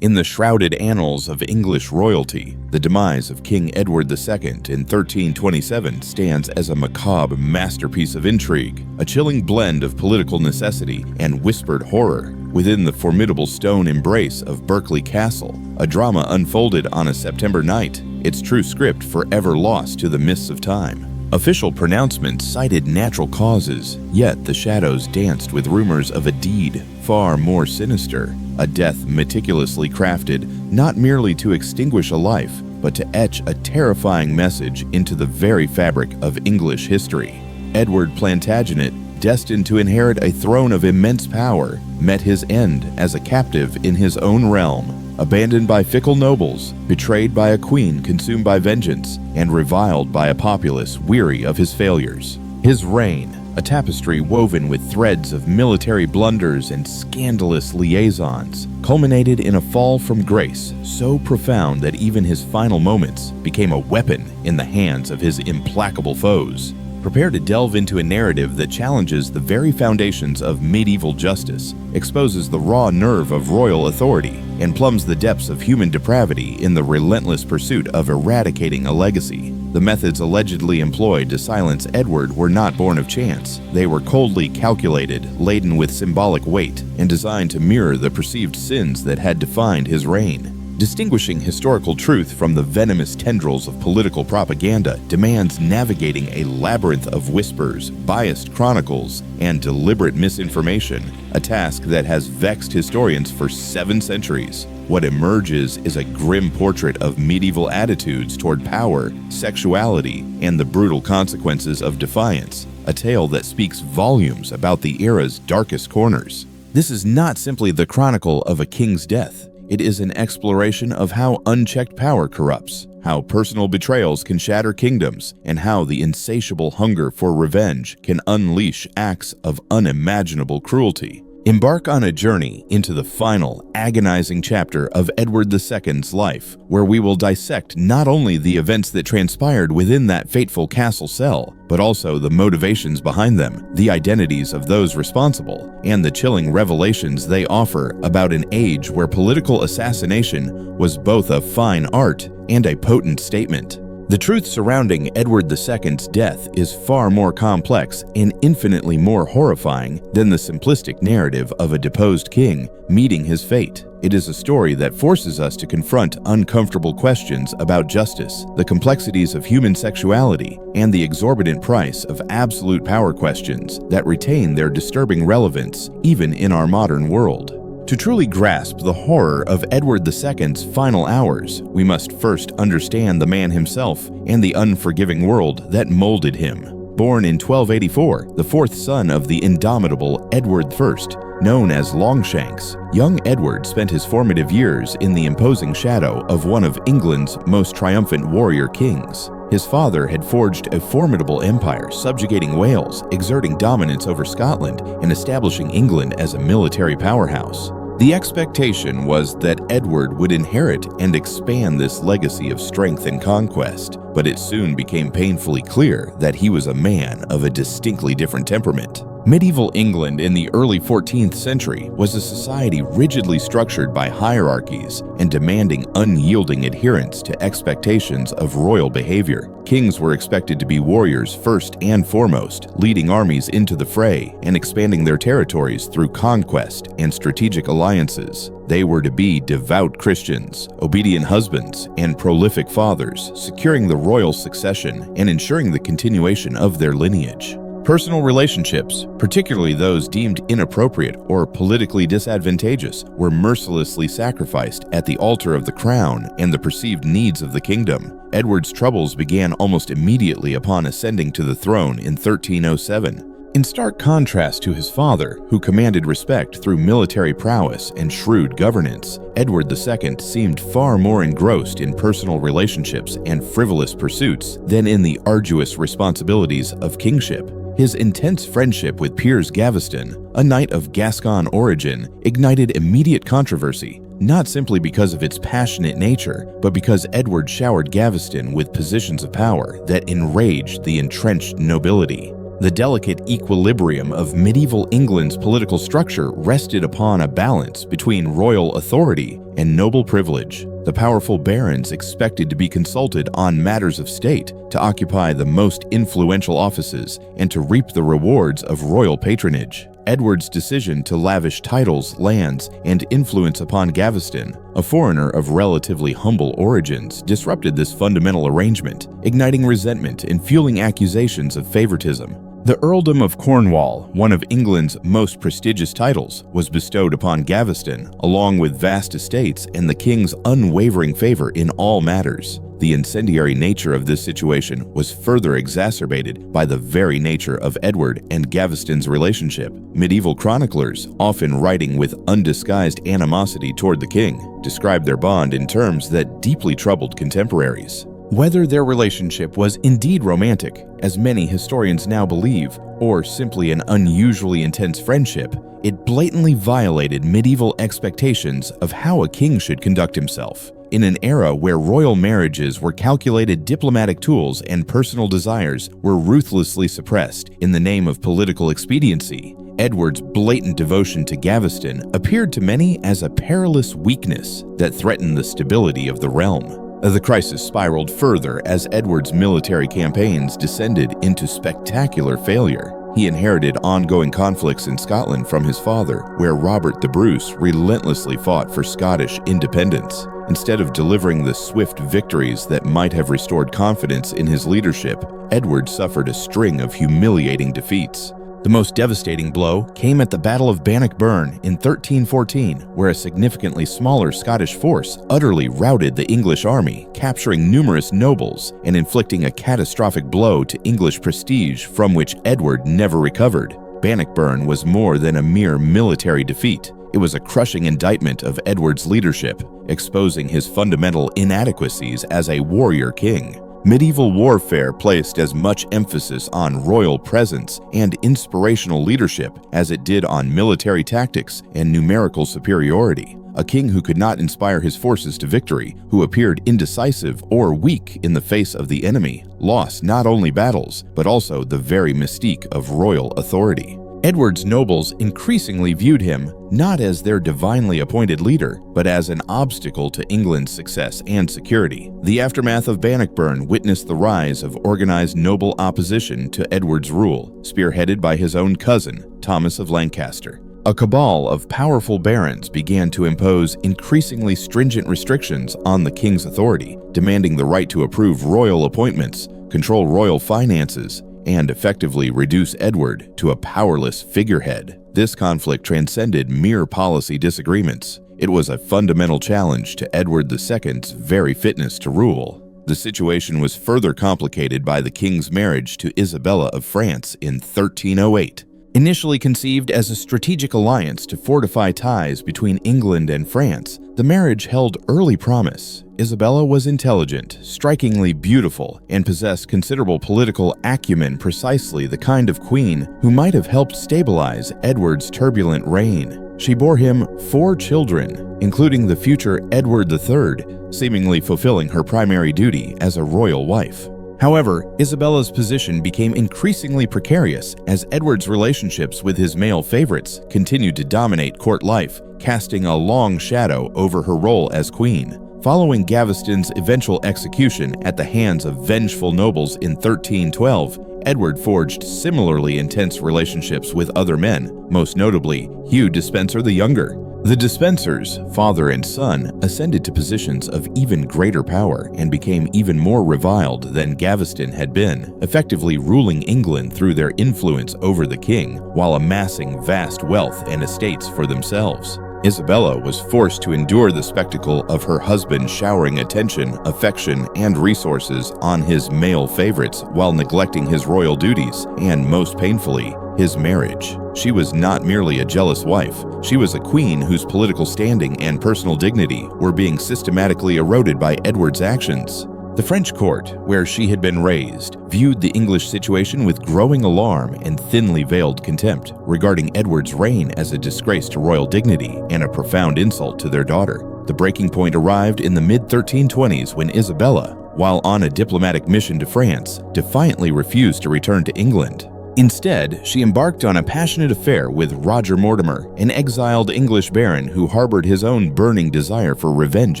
In the shrouded annals of English royalty, the demise of King Edward II in 1327 stands as a macabre masterpiece of intrigue, a chilling blend of political necessity and whispered horror. Within the formidable stone embrace of Berkeley Castle, a drama unfolded on a September night, its true script forever lost to the mists of time. Official pronouncements cited natural causes, yet the shadows danced with rumors of a deed far more sinister, a death meticulously crafted not merely to extinguish a life, but to etch a terrifying message into the very fabric of English history. Edward Plantagenet, destined to inherit a throne of immense power, met his end as a captive in his own realm. Abandoned by fickle nobles, betrayed by a queen consumed by vengeance, and reviled by a populace weary of his failures. His reign, a tapestry woven with threads of military blunders and scandalous liaisons, culminated in a fall from grace so profound that even his final moments became a weapon in the hands of his implacable foes. Prepare to delve into a narrative that challenges the very foundations of medieval justice, exposes the raw nerve of royal authority, and plumbs the depths of human depravity in the relentless pursuit of eradicating a legacy. The methods allegedly employed to silence Edward were not born of chance. They were coldly calculated, laden with symbolic weight, and designed to mirror the perceived sins that had defined his reign. Distinguishing historical truth from the venomous tendrils of political propaganda demands navigating a labyrinth of whispers, biased chronicles, and deliberate misinformation, a task that has vexed historians for 7 centuries. What emerges is a grim portrait of medieval attitudes toward power, sexuality, and the brutal consequences of defiance, a tale that speaks volumes about the era's darkest corners. This is not simply the chronicle of a king's death. It is an exploration of how unchecked power corrupts, how personal betrayals can shatter kingdoms, and how the insatiable hunger for revenge can unleash acts of unimaginable cruelty. Embark on a journey into the final, agonizing chapter of Edward II's life, where we will dissect not only the events that transpired within that fateful castle cell, but also the motivations behind them, the identities of those responsible, and the chilling revelations they offer about an age where political assassination was both a fine art and a potent statement. The truth surrounding Edward II's death is far more complex and infinitely more horrifying than the simplistic narrative of a deposed king meeting his fate. It is a story that forces us to confront uncomfortable questions about justice, the complexities of human sexuality, and the exorbitant price of absolute power questions that retain their disturbing relevance even in our modern world. To truly grasp the horror of Edward II's final hours, we must first understand the man himself and the unforgiving world that molded him. Born in 1284, the 4th son of the indomitable Edward I, known as Longshanks, young Edward spent his formative years in the imposing shadow of one of England's most triumphant warrior kings. His father had forged a formidable empire, subjugating Wales, exerting dominance over Scotland, and establishing England as a military powerhouse. The expectation was that Edward would inherit and expand this legacy of strength and conquest, but it soon became painfully clear that he was a man of a distinctly different temperament. Medieval England in the early 14th century was a society rigidly structured by hierarchies and demanding unyielding adherence to expectations of royal behavior. Kings were expected to be warriors first and foremost, leading armies into the fray and expanding their territories through conquest and strategic alliances. They were to be devout Christians, obedient husbands, and prolific fathers, securing the royal succession and ensuring the continuation of their lineage. Personal relationships, particularly those deemed inappropriate or politically disadvantageous, were mercilessly sacrificed at the altar of the crown and the perceived needs of the kingdom. Edward's troubles began almost immediately upon ascending to the throne in 1307. In stark contrast to his father, who commanded respect through military prowess and shrewd governance, Edward II seemed far more engrossed in personal relationships and frivolous pursuits than in the arduous responsibilities of kingship. His intense friendship with Piers Gaveston, a knight of Gascon origin, ignited immediate controversy, not simply because of its passionate nature, but because Edward showered Gaveston with positions of power that enraged the entrenched nobility. The delicate equilibrium of medieval England's political structure rested upon a balance between royal authority and noble privilege. The powerful barons expected to be consulted on matters of state, to occupy the most influential offices, and to reap the rewards of royal patronage. Edward's decision to lavish titles, lands, and influence upon Gaveston, a foreigner of relatively humble origins, disrupted this fundamental arrangement, igniting resentment and fueling accusations of favoritism. The Earldom of Cornwall, one of England's most prestigious titles, was bestowed upon Gaveston, along with vast estates and the king's unwavering favor in all matters. The incendiary nature of this situation was further exacerbated by the very nature of Edward and Gaveston's relationship. Medieval chroniclers, often writing with undisguised animosity toward the king, described their bond in terms that deeply troubled contemporaries. Whether their relationship was indeed romantic, as many historians now believe, or simply an unusually intense friendship, it blatantly violated medieval expectations of how a king should conduct himself. In an era where royal marriages were calculated diplomatic tools and personal desires were ruthlessly suppressed in the name of political expediency, Edward's blatant devotion to Gaveston appeared to many as a perilous weakness that threatened the stability of the realm. The crisis spiraled further as Edward's military campaigns descended into spectacular failure. He inherited ongoing conflicts in Scotland from his father, where Robert the Bruce relentlessly fought for Scottish independence. Instead of delivering the swift victories that might have restored confidence in his leadership, Edward suffered a string of humiliating defeats. The most devastating blow came at the Battle of Bannockburn in 1314, where a significantly smaller Scottish force utterly routed the English army, capturing numerous nobles and inflicting a catastrophic blow to English prestige from which Edward never recovered. Bannockburn was more than a mere military defeat. It was a crushing indictment of Edward's leadership, exposing his fundamental inadequacies as a warrior king. Medieval warfare placed as much emphasis on royal presence and inspirational leadership as it did on military tactics and numerical superiority. A king who could not inspire his forces to victory, who appeared indecisive or weak in the face of the enemy, lost not only battles, but also the very mystique of royal authority. Edward's nobles increasingly viewed him not as their divinely appointed leader, but as an obstacle to England's success and security. The aftermath of Bannockburn witnessed the rise of organized noble opposition to Edward's rule, spearheaded by his own cousin, Thomas of Lancaster. A cabal of powerful barons began to impose increasingly stringent restrictions on the king's authority, demanding the right to approve royal appointments, control royal finances, and effectively reduce Edward to a powerless figurehead. This conflict transcended mere policy disagreements. It was a fundamental challenge to Edward II's very fitness to rule. The situation was further complicated by the king's marriage to Isabella of France in 1308. Initially conceived as a strategic alliance to fortify ties between England and France, the marriage held early promise. Isabella was intelligent, strikingly beautiful, and possessed considerable political acumen, precisely the kind of queen who might have helped stabilize Edward's turbulent reign. She bore him 4 children, including the future Edward III, seemingly fulfilling her primary duty as a royal wife. However, Isabella's position became increasingly precarious as Edward's relationships with his male favorites continued to dominate court life, casting a long shadow over her role as queen. Following Gaveston's eventual execution at the hands of vengeful nobles in 1312, Edward forged similarly intense relationships with other men, most notably Hugh Despenser the Younger. The Despensers, father and son, ascended to positions of even greater power and became even more reviled than Gaveston had been, effectively ruling England through their influence over the king while amassing vast wealth and estates for themselves. Isabella was forced to endure the spectacle of her husband showering attention, affection, and resources on his male favorites while neglecting his royal duties and, most painfully, his marriage. She was not merely a jealous wife. She was a queen whose political standing and personal dignity were being systematically eroded by Edward's actions. The French court, where she had been raised, viewed the English situation with growing alarm and thinly veiled contempt, regarding Edward's reign as a disgrace to royal dignity and a profound insult to their daughter. The breaking point arrived in the mid-1320s when Isabella, while on a diplomatic mission to France, defiantly refused to return to England. Instead, she embarked on a passionate affair with Roger Mortimer, an exiled English baron who harbored his own burning desire for revenge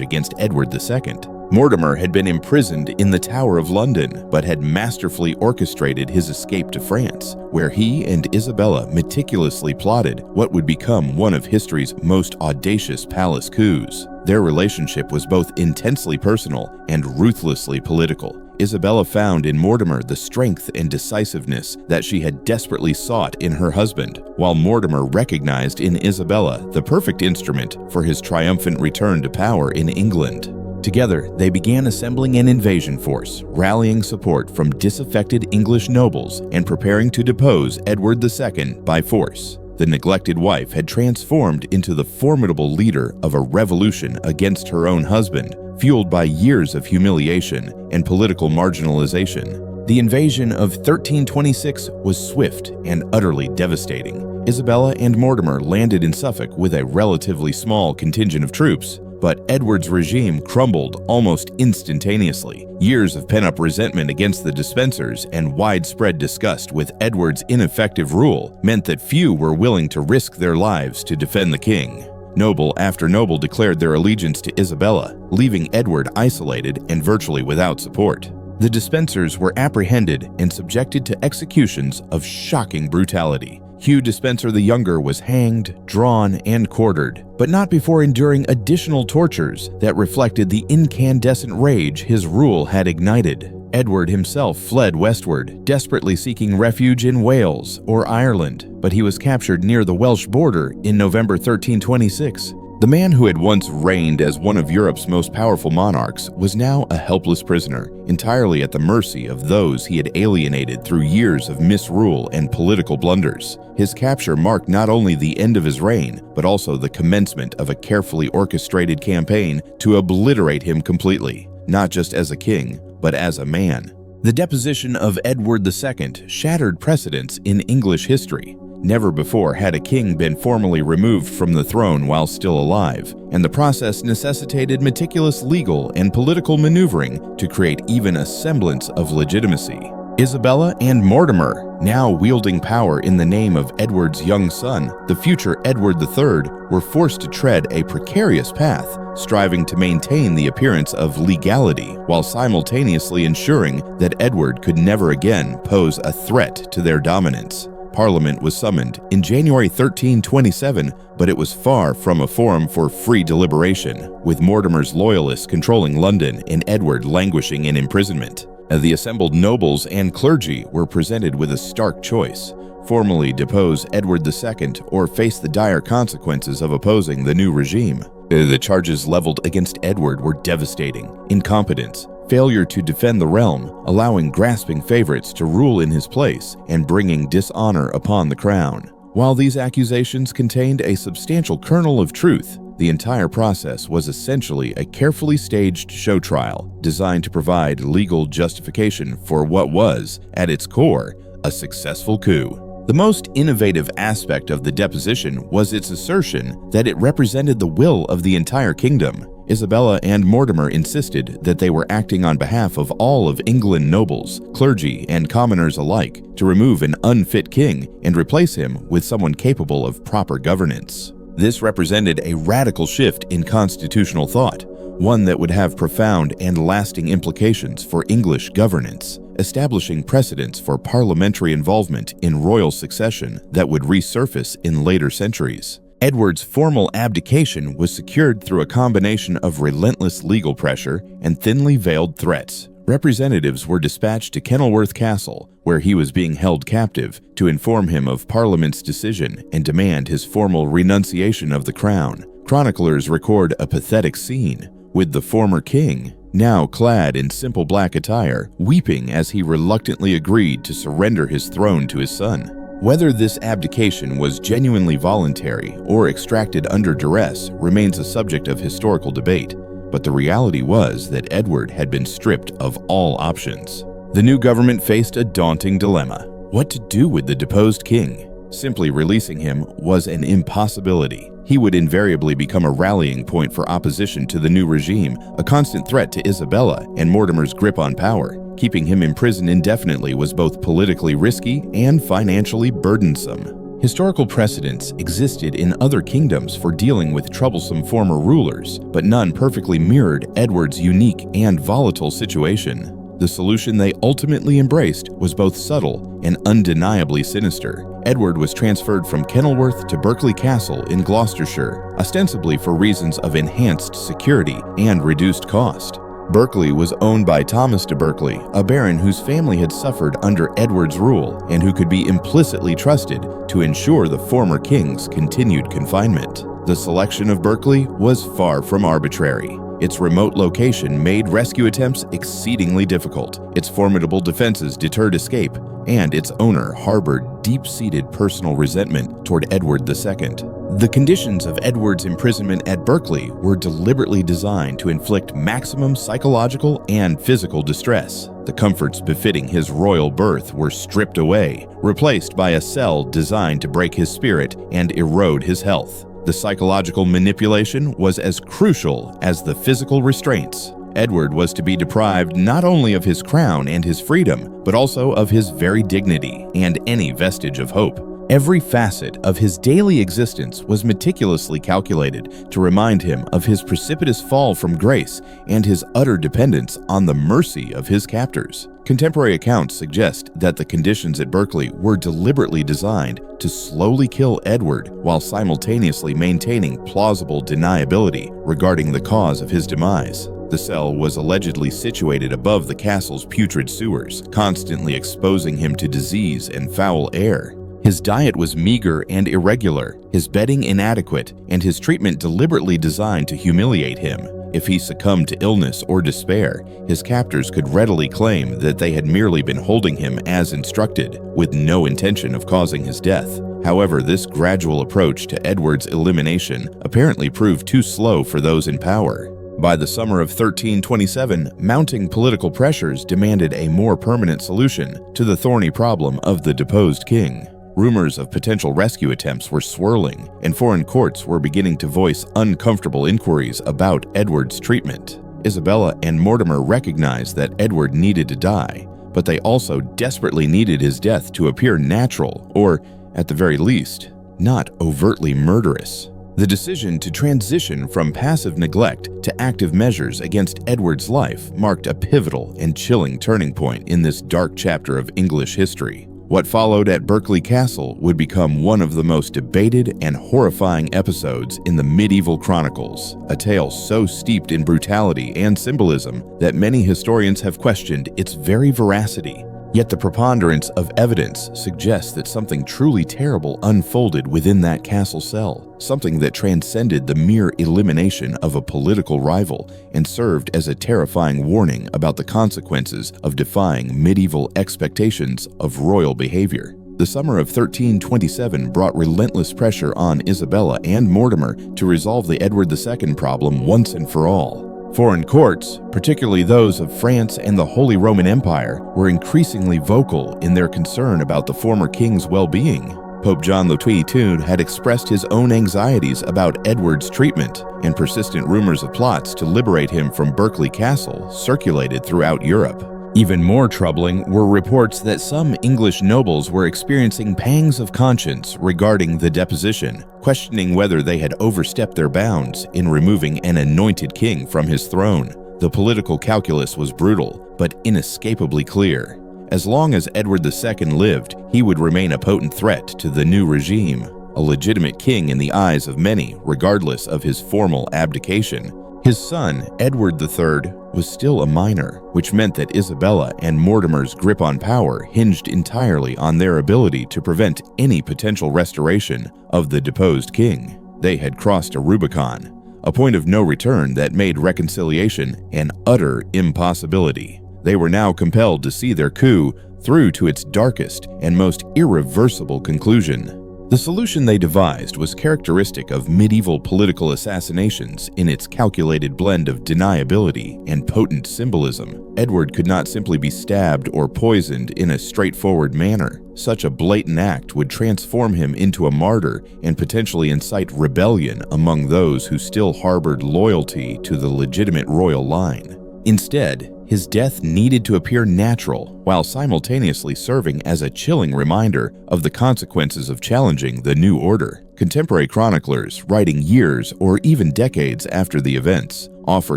against Edward II. Mortimer had been imprisoned in the Tower of London, but had masterfully orchestrated his escape to France, where he and Isabella meticulously plotted what would become one of history's most audacious palace coups. Their relationship was both intensely personal and ruthlessly political. Isabella found in Mortimer the strength and decisiveness that she had desperately sought in her husband, while Mortimer recognized in Isabella the perfect instrument for his triumphant return to power in England. Together, they began assembling an invasion force, rallying support from disaffected English nobles and preparing to depose Edward II by force. The neglected wife had transformed into the formidable leader of a revolution against her own husband, fueled by years of humiliation and political marginalization. The invasion of 1326 was swift and utterly devastating. Isabella and Mortimer landed in Suffolk with a relatively small contingent of troops, but Edward's regime crumbled almost instantaneously. Years of pent-up resentment against the Despensers and widespread disgust with Edward's ineffective rule meant that few were willing to risk their lives to defend the king. Noble after noble declared their allegiance to Isabella, leaving Edward isolated and virtually without support. The Despensers were apprehended and subjected to executions of shocking brutality. Hugh Despenser the Younger was hanged, drawn, and quartered, but not before enduring additional tortures that reflected the incandescent rage his rule had ignited. Edward himself fled westward, desperately seeking refuge in Wales or Ireland, but he was captured near the Welsh border in November 1326. The man who had once reigned as one of Europe's most powerful monarchs was now a helpless prisoner, entirely at the mercy of those he had alienated through years of misrule and political blunders. His capture marked not only the end of his reign, but also the commencement of a carefully orchestrated campaign to obliterate him completely, not just as a king, but as a man. The deposition of Edward II shattered precedents in English history. Never before had a king been formally removed from the throne while still alive, and the process necessitated meticulous legal and political maneuvering to create even a semblance of legitimacy. Isabella and Mortimer, now wielding power in the name of Edward's young son, the future Edward III, were forced to tread a precarious path, striving to maintain the appearance of legality while simultaneously ensuring that Edward could never again pose a threat to their dominance. Parliament was summoned in January 1327, but it was far from a forum for free deliberation, with Mortimer's loyalists controlling London and Edward languishing in imprisonment. The assembled nobles and clergy were presented with a stark choice: formally depose Edward II or face the dire consequences of opposing the new regime. The charges leveled against Edward were devastating: incompetence, failure to defend the realm, allowing grasping favorites to rule in his place, and bringing dishonor upon the crown. While these accusations contained a substantial kernel of truth, the entire process was essentially a carefully staged show trial designed to provide legal justification for what was, at its core, a successful coup. The most innovative aspect of the deposition was its assertion that it represented the will of the entire kingdom. Isabella and Mortimer insisted that they were acting on behalf of all of England nobles, clergy, and commoners alike to remove an unfit king and replace him with someone capable of proper governance. This represented a radical shift in constitutional thought, one that would have profound and lasting implications for English governance, establishing precedents for parliamentary involvement in royal succession that would resurface in later centuries. Edward's formal abdication was secured through a combination of relentless legal pressure and thinly veiled threats. Representatives were dispatched to Kenilworth Castle, where he was being held captive, to inform him of Parliament's decision and demand his formal renunciation of the crown. Chroniclers record a pathetic scene, with the former king, now clad in simple black attire, weeping as he reluctantly agreed to surrender his throne to his son. Whether this abdication was genuinely voluntary or extracted under duress remains a subject of historical debate, but the reality was that Edward had been stripped of all options. The new government faced a daunting dilemma: what to do with the deposed king? Simply releasing him was an impossibility. He would invariably become a rallying point for opposition to the new regime, a constant threat to Isabella and Mortimer's grip on power. Keeping him in prison indefinitely was both politically risky and financially burdensome. Historical precedents existed in other kingdoms for dealing with troublesome former rulers, but none perfectly mirrored Edward's unique and volatile situation. The solution they ultimately embraced was both subtle and undeniably sinister. Edward was transferred from Kenilworth to Berkeley Castle in Gloucestershire, ostensibly for reasons of enhanced security and reduced cost. Berkeley was owned by Thomas de Berkeley, a baron whose family had suffered under Edward's rule and who could be implicitly trusted to ensure the former king's continued confinement. The selection of Berkeley was far from arbitrary. Its remote location made rescue attempts exceedingly difficult. Its formidable defenses deterred escape, and its owner harbored deep-seated personal resentment toward Edward II. The conditions of Edward's imprisonment at Berkeley were deliberately designed to inflict maximum psychological and physical distress. The comforts befitting his royal birth were stripped away, replaced by a cell designed to break his spirit and erode his health. The psychological manipulation was as crucial as the physical restraints. Edward was to be deprived not only of his crown and his freedom, but also of his very dignity and any vestige of hope. Every facet of his daily existence was meticulously calculated to remind him of his precipitous fall from grace and his utter dependence on the mercy of his captors. Contemporary accounts suggest that the conditions at Berkeley were deliberately designed to slowly kill Edward while simultaneously maintaining plausible deniability regarding the cause of his demise. The cell was allegedly situated above the castle's putrid sewers, constantly exposing him to disease and foul air. His diet was meager and irregular, his bedding inadequate, and his treatment deliberately designed to humiliate him. If he succumbed to illness or despair, his captors could readily claim that they had merely been holding him as instructed, with no intention of causing his death. However, this gradual approach to Edward's elimination apparently proved too slow for those in power. By the summer of 1327, mounting political pressures demanded a more permanent solution to the thorny problem of the deposed king. Rumors of potential rescue attempts were swirling, and foreign courts were beginning to voice uncomfortable inquiries about Edward's treatment. Isabella and Mortimer recognized that Edward needed to die, but they also desperately needed his death to appear natural, or, at the very least, not overtly murderous. The decision to transition from passive neglect to active measures against Edward's life marked a pivotal and chilling turning point in this dark chapter of English history. What followed at Berkeley Castle would become one of the most debated and horrifying episodes in the medieval chronicles, a tale so steeped in brutality and symbolism that many historians have questioned its very veracity. Yet the preponderance of evidence suggests that something truly terrible unfolded within that castle cell, something that transcended the mere elimination of a political rival and served as a terrifying warning about the consequences of defying medieval expectations of royal behavior. The summer of 1327 brought relentless pressure on Isabella and Mortimer to resolve the Edward II problem once and for all. Foreign courts, particularly those of France and the Holy Roman Empire, were increasingly vocal in their concern about the former king's well-being. Pope John XXII had expressed his own anxieties about Edward's treatment, and persistent rumors of plots to liberate him from Berkeley Castle circulated throughout Europe. Even more troubling were reports that some English nobles were experiencing pangs of conscience regarding the deposition, questioning whether they had overstepped their bounds in removing an anointed king from his throne. The political calculus was brutal, but inescapably clear. As long as Edward II lived, he would remain a potent threat to the new regime, a legitimate king in the eyes of many, regardless of his formal abdication. His son, Edward III, was still a minor, which meant that Isabella and Mortimer's grip on power hinged entirely on their ability to prevent any potential restoration of the deposed king. They had crossed a Rubicon, a point of no return that made reconciliation an utter impossibility. They were now compelled to see their coup through to its darkest and most irreversible conclusion. The solution they devised was characteristic of medieval political assassinations in its calculated blend of deniability and potent symbolism. Edward could not simply be stabbed or poisoned in a straightforward manner. Such a blatant act would transform him into a martyr and potentially incite rebellion among those who still harbored loyalty to the legitimate royal line. Instead, his death needed to appear natural while simultaneously serving as a chilling reminder of the consequences of challenging the new order. Contemporary chroniclers, writing years or even decades after the events, offer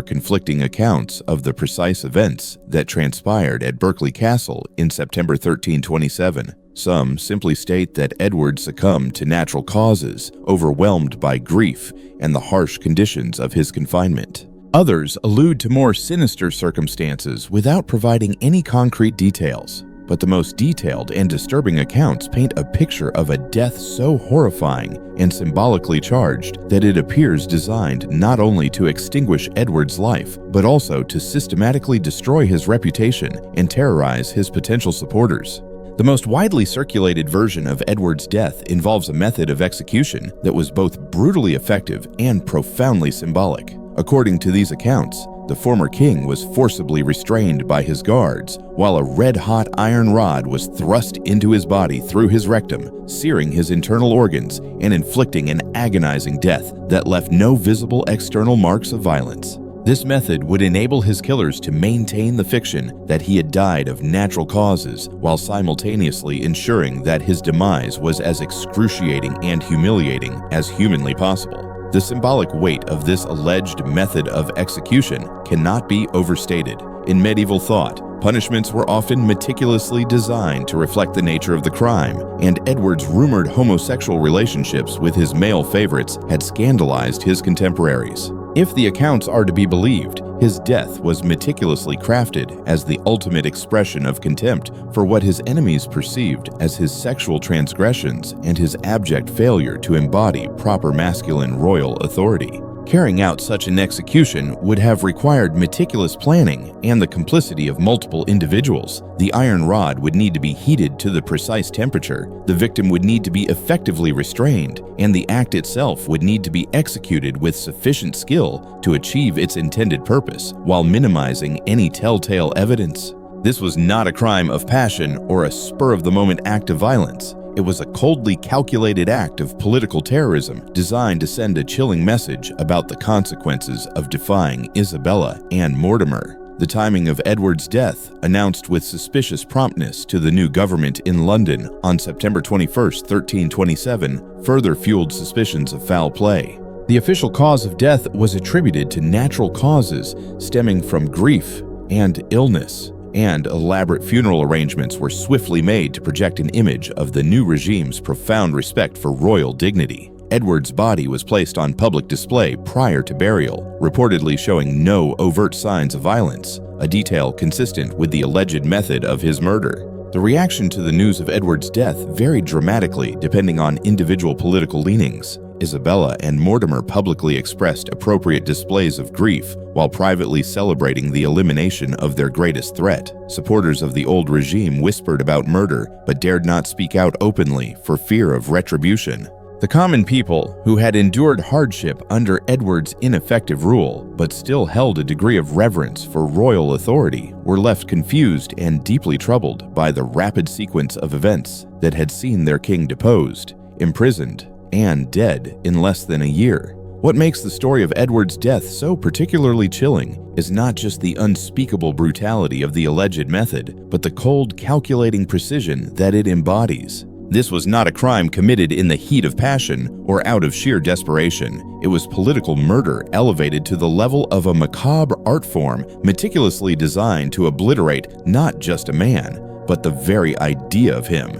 conflicting accounts of the precise events that transpired at Berkeley Castle in September 1327. Some simply state that Edward succumbed to natural causes, overwhelmed by grief and the harsh conditions of his confinement. Others allude to more sinister circumstances without providing any concrete details. But the most detailed and disturbing accounts paint a picture of a death so horrifying and symbolically charged that it appears designed not only to extinguish Edward's life, but also to systematically destroy his reputation and terrorize his potential supporters. The most widely circulated version of Edward's death involves a method of execution that was both brutally effective and profoundly symbolic. According to these accounts, the former king was forcibly restrained by his guards, while a red-hot iron rod was thrust into his body through his rectum, searing his internal organs and inflicting an agonizing death that left no visible external marks of violence. This method would enable his killers to maintain the fiction that he had died of natural causes, while simultaneously ensuring that his demise was as excruciating and humiliating as humanly possible. The symbolic weight of this alleged method of execution cannot be overstated. In medieval thought, punishments were often meticulously designed to reflect the nature of the crime, and Edward's rumored homosexual relationships with his male favorites had scandalized his contemporaries. If the accounts are to be believed, his death was meticulously crafted as the ultimate expression of contempt for what his enemies perceived as his sexual transgressions and his abject failure to embody proper masculine royal authority. Carrying out such an execution would have required meticulous planning and the complicity of multiple individuals. The iron rod would need to be heated to the precise temperature, the victim would need to be effectively restrained, and the act itself would need to be executed with sufficient skill to achieve its intended purpose, while minimizing any telltale evidence. This was not a crime of passion or a spur-of-the-moment act of violence. It was a coldly calculated act of political terrorism designed to send a chilling message about the consequences of defying Isabella and Mortimer. The timing of Edward's death, announced with suspicious promptness to the new government in London on September 21, 1327, further fueled suspicions of foul play. The official cause of death was attributed to natural causes stemming from grief and illness, and elaborate funeral arrangements were swiftly made to project an image of the new regime's profound respect for royal dignity. Edward's body was placed on public display prior to burial, reportedly showing no overt signs of violence, a detail consistent with the alleged method of his murder. The reaction to the news of Edward's death varied dramatically depending on individual political leanings. Isabella and Mortimer publicly expressed appropriate displays of grief while privately celebrating the elimination of their greatest threat. Supporters of the old regime whispered about murder but dared not speak out openly for fear of retribution. The common people, who had endured hardship under Edward's ineffective rule but still held a degree of reverence for royal authority, were left confused and deeply troubled by the rapid sequence of events that had seen their king deposed, imprisoned, and dead in less than a year. What makes the story of Edward's death so particularly chilling is not just the unspeakable brutality of the alleged method, but the cold, calculating precision that it embodies. This was not a crime committed in the heat of passion or out of sheer desperation. It was political murder elevated to the level of a macabre art form meticulously designed to obliterate not just a man, but the very idea of him.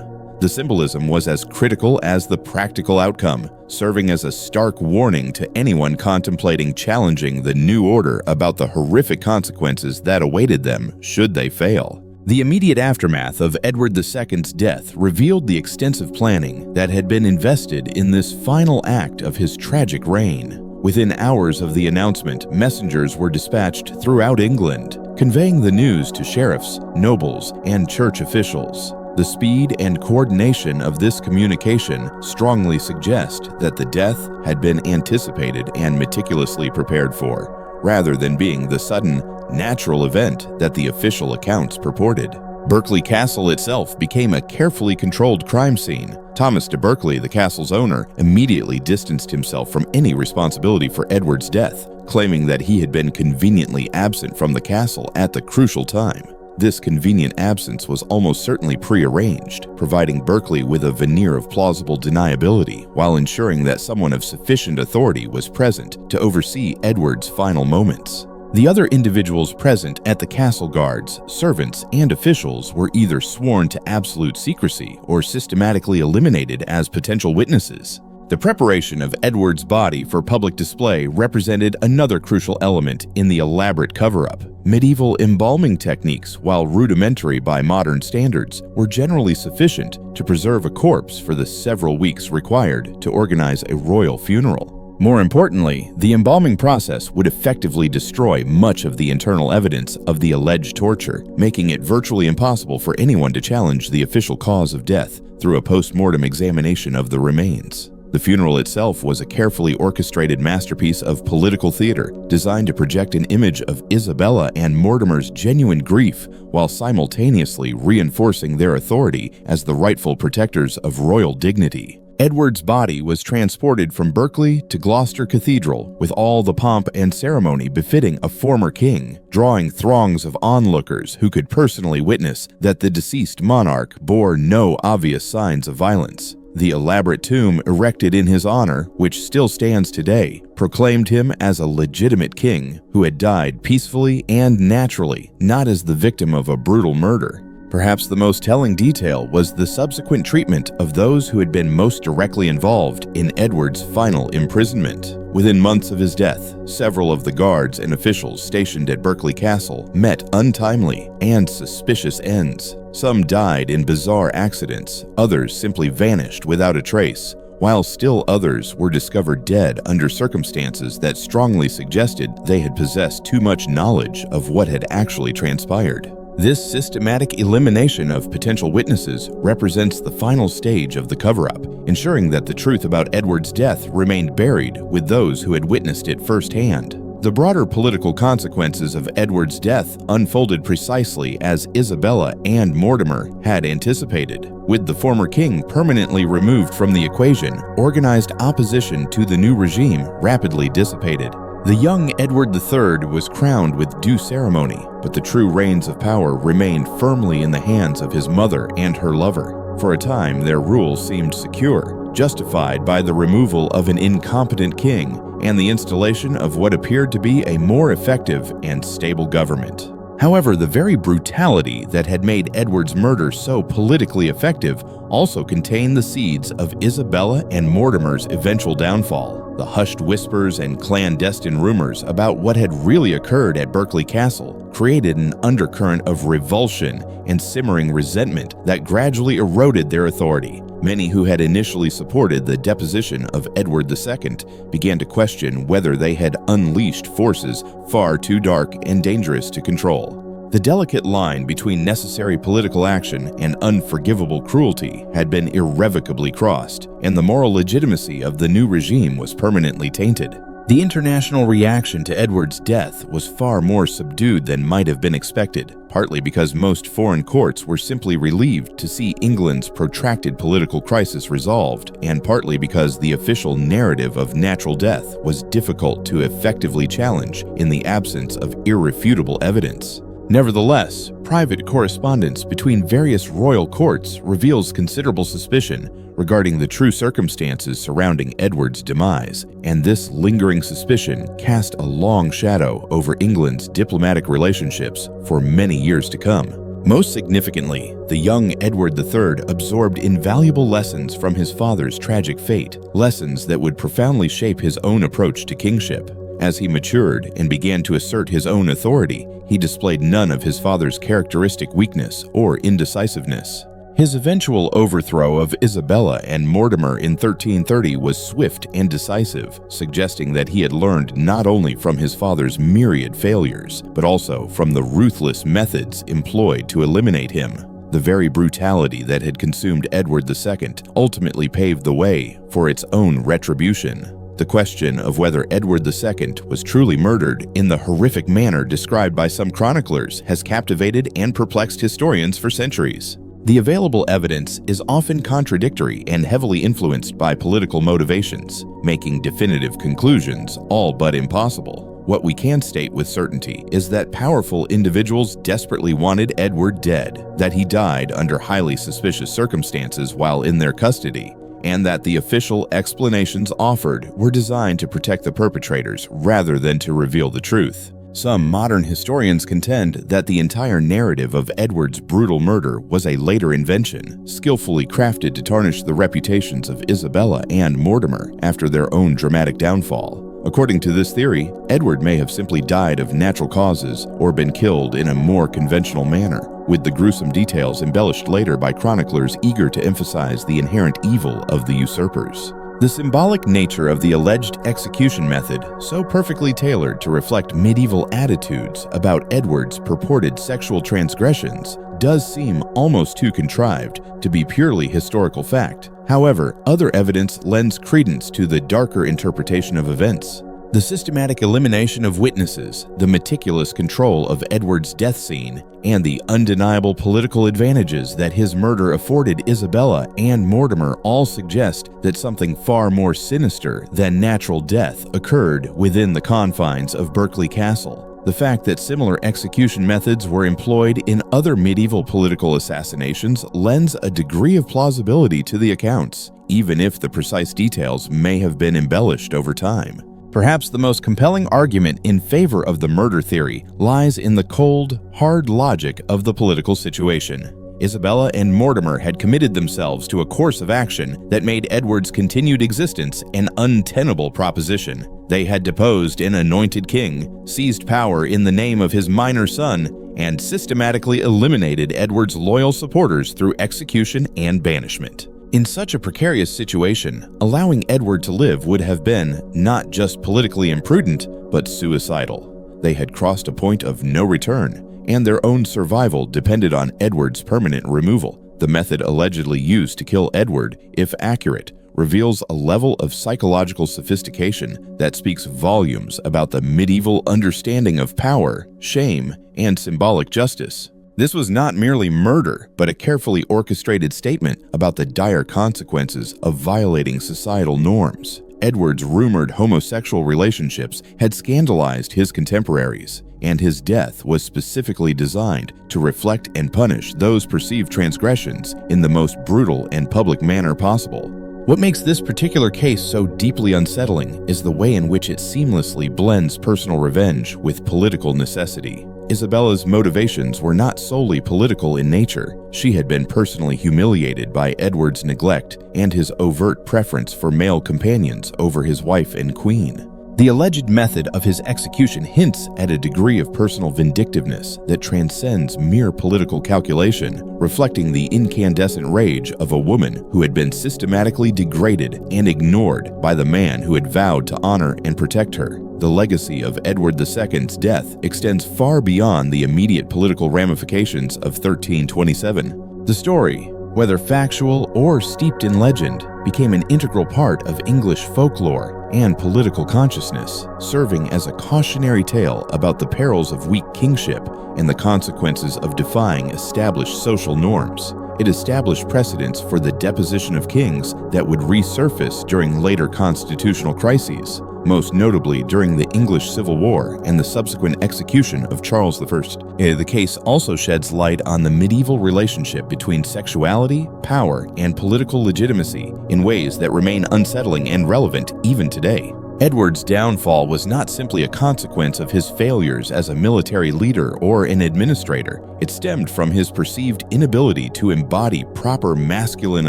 The symbolism was as critical as the practical outcome, serving as a stark warning to anyone contemplating challenging the new order about the horrific consequences that awaited them should they fail. The immediate aftermath of Edward II's death revealed the extensive planning that had been invested in this final act of his tragic reign. Within hours of the announcement, messengers were dispatched throughout England, conveying the news to sheriffs, nobles, and church officials. The speed and coordination of this communication strongly suggest that the death had been anticipated and meticulously prepared for, rather than being the sudden, natural event that the official accounts purported. Berkeley Castle itself became a carefully controlled crime scene. Thomas de Berkeley, the castle's owner, immediately distanced himself from any responsibility for Edward's death, claiming that he had been conveniently absent from the castle at the crucial time. This convenient absence was almost certainly prearranged, providing Berkeley with a veneer of plausible deniability while ensuring that someone of sufficient authority was present to oversee Edward's final moments. The other individuals present at the castle guards, servants, and officials were either sworn to absolute secrecy or systematically eliminated as potential witnesses. The preparation of Edward's body for public display represented another crucial element in the elaborate cover-up. Medieval embalming techniques, while rudimentary by modern standards, were generally sufficient to preserve a corpse for the several weeks required to organize a royal funeral. More importantly, the embalming process would effectively destroy much of the internal evidence of the alleged torture, making it virtually impossible for anyone to challenge the official cause of death through a post-mortem examination of the remains. The funeral itself was a carefully orchestrated masterpiece of political theater designed to project an image of Isabella and Mortimer's genuine grief while simultaneously reinforcing their authority as the rightful protectors of royal dignity. Edward's body was transported from Berkeley to Gloucester Cathedral with all the pomp and ceremony befitting a former king, drawing throngs of onlookers who could personally witness that the deceased monarch bore no obvious signs of violence. The elaborate tomb erected in his honor, which still stands today, proclaimed him as a legitimate king who had died peacefully and naturally, not as the victim of a brutal murder. Perhaps the most telling detail was the subsequent treatment of those who had been most directly involved in Edward's final imprisonment. Within months of his death, several of the guards and officials stationed at Berkeley Castle met untimely and suspicious ends. Some died in bizarre accidents, others simply vanished without a trace, while still others were discovered dead under circumstances that strongly suggested they had possessed too much knowledge of what had actually transpired. This systematic elimination of potential witnesses represents the final stage of the cover-up, ensuring that the truth about Edward's death remained buried with those who had witnessed it firsthand. The broader political consequences of Edward's death unfolded precisely as Isabella and Mortimer had anticipated. With the former king permanently removed from the equation, organized opposition to the new regime rapidly dissipated. The young Edward III was crowned with due ceremony, but the true reins of power remained firmly in the hands of his mother and her lover. For a time, their rule seemed secure, justified by the removal of an incompetent king and the installation of what appeared to be a more effective and stable government. However, the very brutality that had made Edward's murder so politically effective also contained the seeds of Isabella and Mortimer's eventual downfall. The hushed whispers and clandestine rumors about what had really occurred at Berkeley Castle created an undercurrent of revulsion and simmering resentment that gradually eroded their authority. Many who had initially supported the deposition of Edward II began to question whether they had unleashed forces far too dark and dangerous to control. The delicate line between necessary political action and unforgivable cruelty had been irrevocably crossed, and the moral legitimacy of the new regime was permanently tainted. The international reaction to Edward's death was far more subdued than might have been expected, partly because most foreign courts were simply relieved to see England's protracted political crisis resolved, and partly because the official narrative of natural death was difficult to effectively challenge in the absence of irrefutable evidence. Nevertheless, private correspondence between various royal courts reveals considerable suspicion regarding the true circumstances surrounding Edward's demise, and this lingering suspicion cast a long shadow over England's diplomatic relationships for many years to come. Most significantly, the young Edward III absorbed invaluable lessons from his father's tragic fate, lessons that would profoundly shape his own approach to kingship. As he matured and began to assert his own authority, he displayed none of his father's characteristic weakness or indecisiveness. His eventual overthrow of Isabella and Mortimer in 1330 was swift and decisive, suggesting that he had learned not only from his father's myriad failures, but also from the ruthless methods employed to eliminate him. The very brutality that had consumed Edward II ultimately paved the way for its own retribution. The question of whether Edward II was truly murdered in the horrific manner described by some chroniclers has captivated and perplexed historians for centuries. The available evidence is often contradictory and heavily influenced by political motivations, making definitive conclusions all but impossible. What we can state with certainty is that powerful individuals desperately wanted Edward dead, that he died under highly suspicious circumstances while in their custody, and that the official explanations offered were designed to protect the perpetrators rather than to reveal the truth. Some modern historians contend that the entire narrative of Edward's brutal murder was a later invention, skillfully crafted to tarnish the reputations of Isabella and Mortimer after their own dramatic downfall. According to this theory, Edward may have simply died of natural causes or been killed in a more conventional manner, with the gruesome details embellished later by chroniclers eager to emphasize the inherent evil of the usurpers. The symbolic nature of the alleged execution method, so perfectly tailored to reflect medieval attitudes about Edward's purported sexual transgressions, does seem almost too contrived to be purely historical fact. However, other evidence lends credence to the darker interpretation of events. The systematic elimination of witnesses, the meticulous control of Edward's death scene, and the undeniable political advantages that his murder afforded Isabella and Mortimer all suggest that something far more sinister than natural death occurred within the confines of Berkeley Castle. The fact that similar execution methods were employed in other medieval political assassinations lends a degree of plausibility to the accounts, even if the precise details may have been embellished over time. Perhaps the most compelling argument in favor of the murder theory lies in the cold, hard logic of the political situation. Isabella and Mortimer had committed themselves to a course of action that made Edward's continued existence an untenable proposition. They had deposed an anointed king, seized power in the name of his minor son, and systematically eliminated Edward's loyal supporters through execution and banishment. In such a precarious situation, allowing Edward to live would have been not just politically imprudent, but suicidal. They had crossed a point of no return, and their own survival depended on Edward's permanent removal. The method allegedly used to kill Edward, if accurate, reveals a level of psychological sophistication that speaks volumes about the medieval understanding of power, shame, and symbolic justice. This was not merely murder, but a carefully orchestrated statement about the dire consequences of violating societal norms. Edward's rumored homosexual relationships had scandalized his contemporaries, and his death was specifically designed to reflect and punish those perceived transgressions in the most brutal and public manner possible. What makes this particular case so deeply unsettling is the way in which it seamlessly blends personal revenge with political necessity. Isabella's motivations were not solely political in nature. She had been personally humiliated by Edward's neglect and his overt preference for male companions over his wife and queen. The alleged method of his execution hints at a degree of personal vindictiveness that transcends mere political calculation, reflecting the incandescent rage of a woman who had been systematically degraded and ignored by the man who had vowed to honor and protect her. The legacy of Edward II's death extends far beyond the immediate political ramifications of 1327. The story, whether factual or steeped in legend, became an integral part of English folklore and political consciousness, serving as a cautionary tale about the perils of weak kingship and the consequences of defying established social norms. It established precedents for the deposition of kings that would resurface during later constitutional crises, most notably during the English Civil War and the subsequent execution of Charles I. The case also sheds light on the medieval relationship between sexuality, power, and political legitimacy in ways that remain unsettling and relevant even today. Edward's downfall was not simply a consequence of his failures as a military leader or an administrator. It stemmed from his perceived inability to embody proper masculine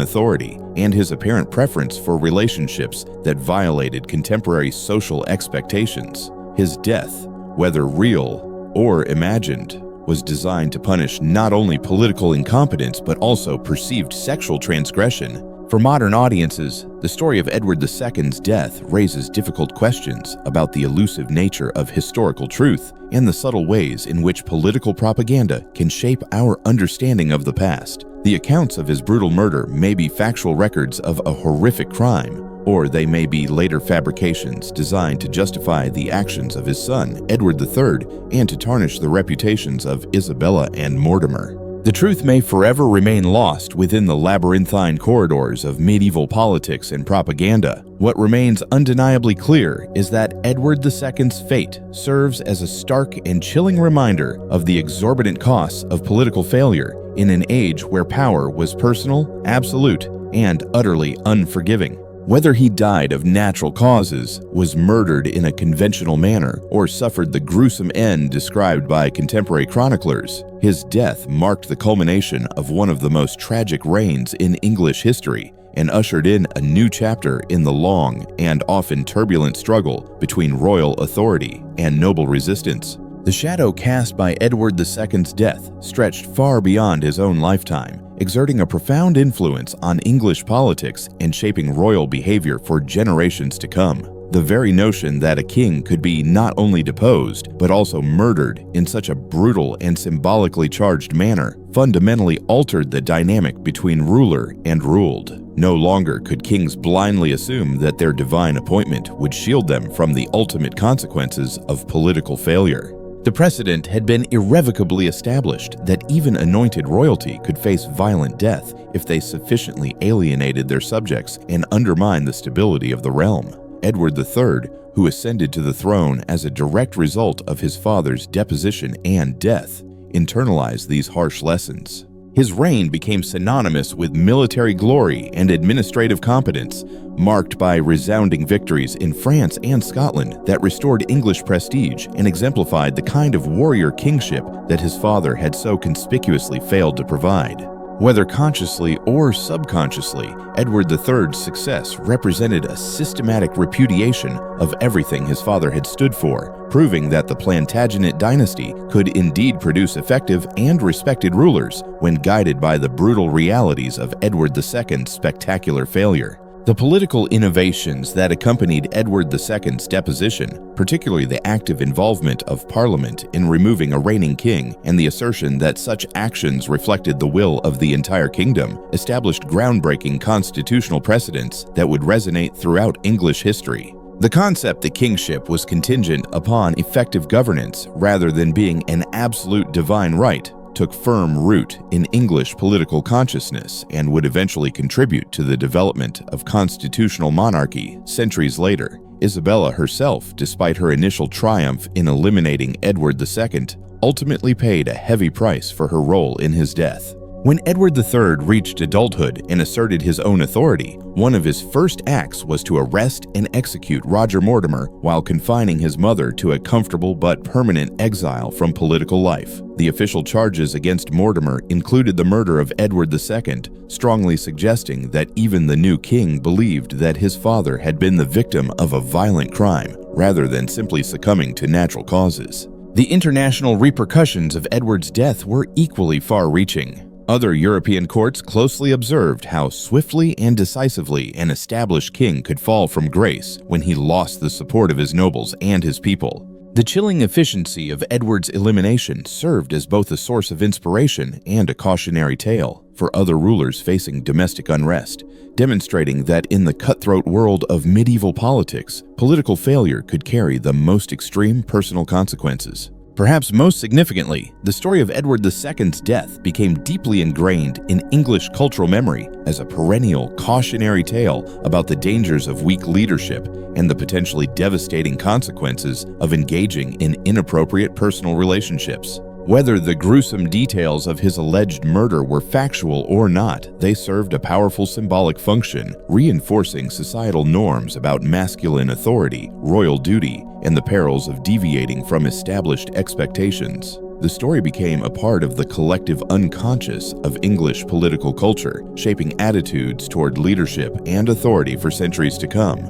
authority and his apparent preference for relationships that violated contemporary social expectations. His death, whether real or imagined, was designed to punish not only political incompetence but also perceived sexual transgression. For modern audiences, the story of Edward II's death raises difficult questions about the elusive nature of historical truth and the subtle ways in which political propaganda can shape our understanding of the past. The accounts of his brutal murder may be factual records of a horrific crime, or they may be later fabrications designed to justify the actions of his son, Edward III, and to tarnish the reputations of Isabella and Mortimer. The truth may forever remain lost within the labyrinthine corridors of medieval politics and propaganda. What remains undeniably clear is that Edward II's fate serves as a stark and chilling reminder of the exorbitant costs of political failure in an age where power was personal, absolute, and utterly unforgiving. Whether he died of natural causes, was murdered in a conventional manner, or suffered the gruesome end described by contemporary chroniclers, his death marked the culmination of one of the most tragic reigns in English history and ushered in a new chapter in the long and often turbulent struggle between royal authority and noble resistance. The shadow cast by Edward II's death stretched far beyond his own lifetime, exerting a profound influence on English politics and shaping royal behavior for generations to come. The very notion that a king could be not only deposed, but also murdered in such a brutal and symbolically charged manner fundamentally altered the dynamic between ruler and ruled. No longer could kings blindly assume that their divine appointment would shield them from the ultimate consequences of political failure. The precedent had been irrevocably established that even anointed royalty could face violent death if they sufficiently alienated their subjects and undermined the stability of the realm. Edward III, who ascended to the throne as a direct result of his father's deposition and death, internalized these harsh lessons. His reign became synonymous with military glory and administrative competence, marked by resounding victories in France and Scotland that restored English prestige and exemplified the kind of warrior kingship that his father had so conspicuously failed to provide. Whether consciously or subconsciously, Edward III's success represented a systematic repudiation of everything his father had stood for, proving that the Plantagenet dynasty could indeed produce effective and respected rulers when guided by the brutal realities of Edward II's spectacular failure. The political innovations that accompanied Edward II's deposition, particularly the active involvement of Parliament in removing a reigning king and the assertion that such actions reflected the will of the entire kingdom, established groundbreaking constitutional precedents that would resonate throughout English history. The concept that kingship was contingent upon effective governance rather than being an absolute divine right took firm root in English political consciousness and would eventually contribute to the development of constitutional monarchy centuries later. Isabella herself, despite her initial triumph in eliminating Edward II, ultimately paid a heavy price for her role in his death. When Edward III reached adulthood and asserted his own authority, one of his first acts was to arrest and execute Roger Mortimer while confining his mother to a comfortable but permanent exile from political life. The official charges against Mortimer included the murder of Edward II, strongly suggesting that even the new king believed that his father had been the victim of a violent crime, rather than simply succumbing to natural causes. The international repercussions of Edward's death were equally far-reaching. Other European courts closely observed how swiftly and decisively an established king could fall from grace when he lost the support of his nobles and his people. The chilling efficiency of Edward's elimination served as both a source of inspiration and a cautionary tale for other rulers facing domestic unrest, demonstrating that in the cutthroat world of medieval politics, political failure could carry the most extreme personal consequences. Perhaps most significantly, the story of Edward II's death became deeply ingrained in English cultural memory as a perennial cautionary tale about the dangers of weak leadership and the potentially devastating consequences of engaging in inappropriate personal relationships. Whether the gruesome details of his alleged murder were factual or not, they served a powerful symbolic function, reinforcing societal norms about masculine authority, royal duty, and the perils of deviating from established expectations. The story became a part of the collective unconscious of English political culture, shaping attitudes toward leadership and authority for centuries to come.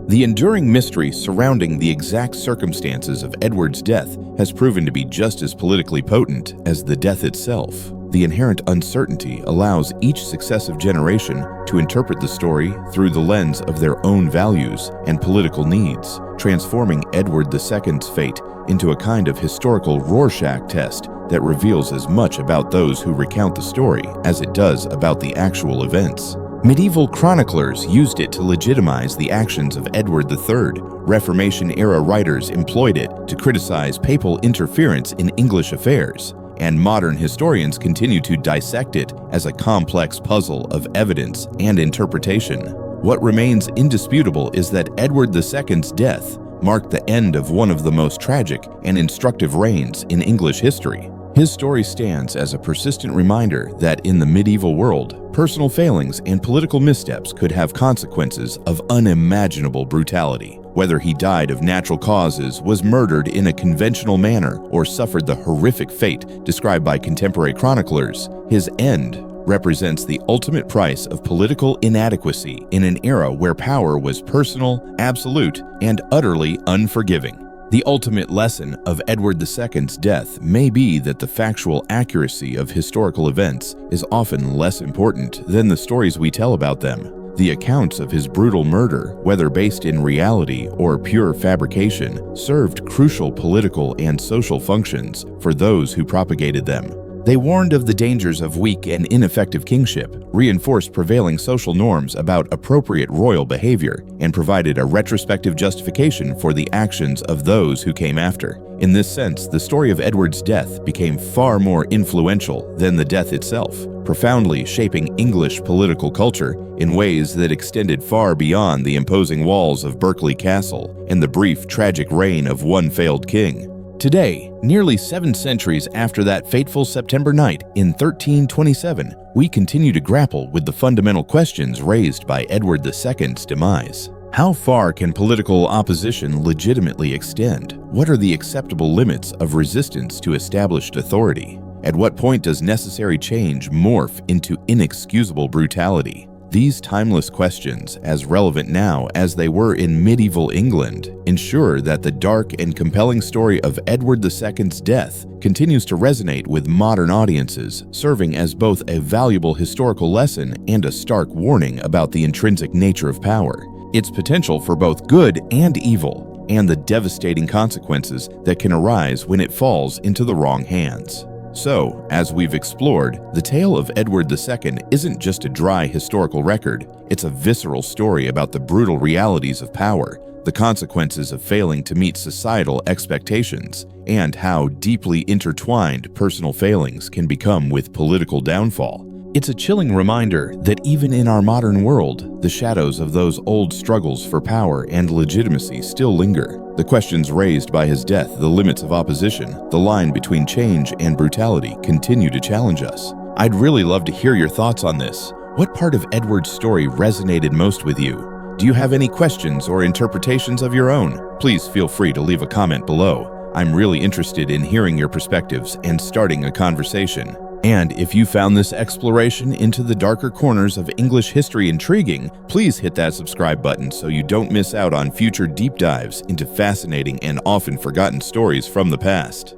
The enduring mystery surrounding the exact circumstances of Edward's death has proven to be just as politically potent as the death itself. The inherent uncertainty allows each successive generation to interpret the story through the lens of their own values and political needs, transforming Edward II's fate into a kind of historical Rorschach test that reveals as much about those who recount the story as it does about the actual events. Medieval chroniclers used it to legitimize the actions of Edward III. Reformation-era writers employed it to criticize papal interference in English affairs, and modern historians continue to dissect it as a complex puzzle of evidence and interpretation. What remains indisputable is that Edward II's death marked the end of one of the most tragic and instructive reigns in English history. His story stands as a persistent reminder that in the medieval world, personal failings and political missteps could have consequences of unimaginable brutality. Whether he died of natural causes, was murdered in a conventional manner, or suffered the horrific fate described by contemporary chroniclers, his end represents the ultimate price of political inadequacy in an era where power was personal, absolute, and utterly unforgiving. The ultimate lesson of Edward II's death may be that the factual accuracy of historical events is often less important than the stories we tell about them. The accounts of his brutal murder, whether based in reality or pure fabrication, served crucial political and social functions for those who propagated them. They warned of the dangers of weak and ineffective kingship, reinforced prevailing social norms about appropriate royal behavior, and provided a retrospective justification for the actions of those who came after. In this sense, the story of Edward's death became far more influential than the death itself, profoundly shaping English political culture in ways that extended far beyond the imposing walls of Berkeley Castle and the brief, tragic reign of one failed king. Today, nearly 7 centuries after that fateful September night in 1327, we continue to grapple with the fundamental questions raised by Edward II's demise. How far can political opposition legitimately extend? What are the acceptable limits of resistance to established authority? At what point does necessary change morph into inexcusable brutality? These timeless questions, as relevant now as they were in medieval England, ensure that the dark and compelling story of Edward II's death continues to resonate with modern audiences, serving as both a valuable historical lesson and a stark warning about the intrinsic nature of power, its potential for both good and evil, and the devastating consequences that can arise when it falls into the wrong hands. So, as we've explored, the tale of Edward II isn't just a dry historical record, it's a visceral story about the brutal realities of power, the consequences of failing to meet societal expectations, and how deeply intertwined personal failings can become with political downfall. It's a chilling reminder that even in our modern world, the shadows of those old struggles for power and legitimacy still linger. The questions raised by his death, the limits of opposition, the line between change and brutality continue to challenge us. I'd really love to hear your thoughts on this. What part of Edward's story resonated most with you? Do you have any questions or interpretations of your own? Please feel free to leave a comment below. I'm really interested in hearing your perspectives and starting a conversation. And if you found this exploration into the darker corners of English history intriguing, please hit that subscribe button so you don't miss out on future deep dives into fascinating and often forgotten stories from the past.